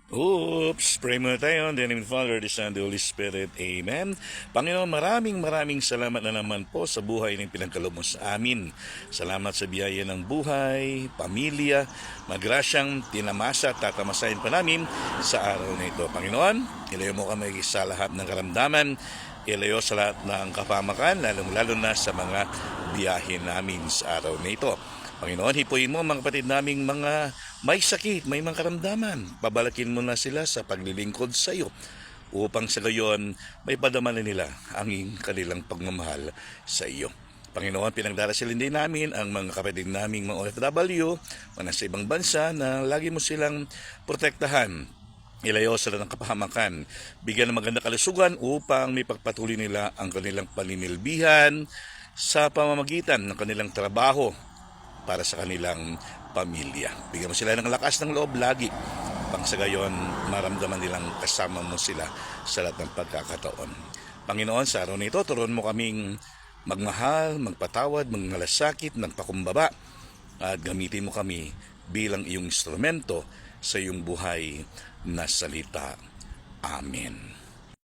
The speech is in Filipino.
Oops! Pray muna tayo. In the name of the Father, the Son, the Holy Spirit. Amen. Panginoon, maraming salamat na naman po sa buhay ng pinagkaloob mo sa amin. Salamat sa biyaya ng buhay, pamilya, magrasyang tinamasa at tatamasahin pa namin sa araw na ito. Panginoon, ilayo mo kami sa lahat ng karamdaman, ilayo sa lahat ng kapamakan, lalo na sa mga biyahe namin sa araw na ito. Panginoon, hipuin mo mga kapatid naming mga may sakit, may mga karamdaman. Pabalakin mo na sila sa paglilingkod sa iyo upang sa gayon may padamanan nila ang kanilang pagmamahal sa iyo. Panginoon, pinagdarasilin din namin ang mga kapatid naming mga OFW, mga nasa ibang bansa na lagi mo silang protektahan. Ilayo sila ng kapahamakan, bigyan ng maganda kalusugan upang may pagpatuloy nila ang kanilang paninilbihan sa pamamagitan ng kanilang trabaho para sa kanilang pamilya. Bigyan mo sila ng lakas ng loob lagi pang sa gayon maramdaman nilang kasama mo sila sa lahat ng pagkakataon. Panginoon, sa araw na ito, turuan mo kaming magmahal, magpatawad, magmalasakit, magpakumbaba at gamitin mo kami bilang iyong instrumento sa iyong buhay na salita. Amen.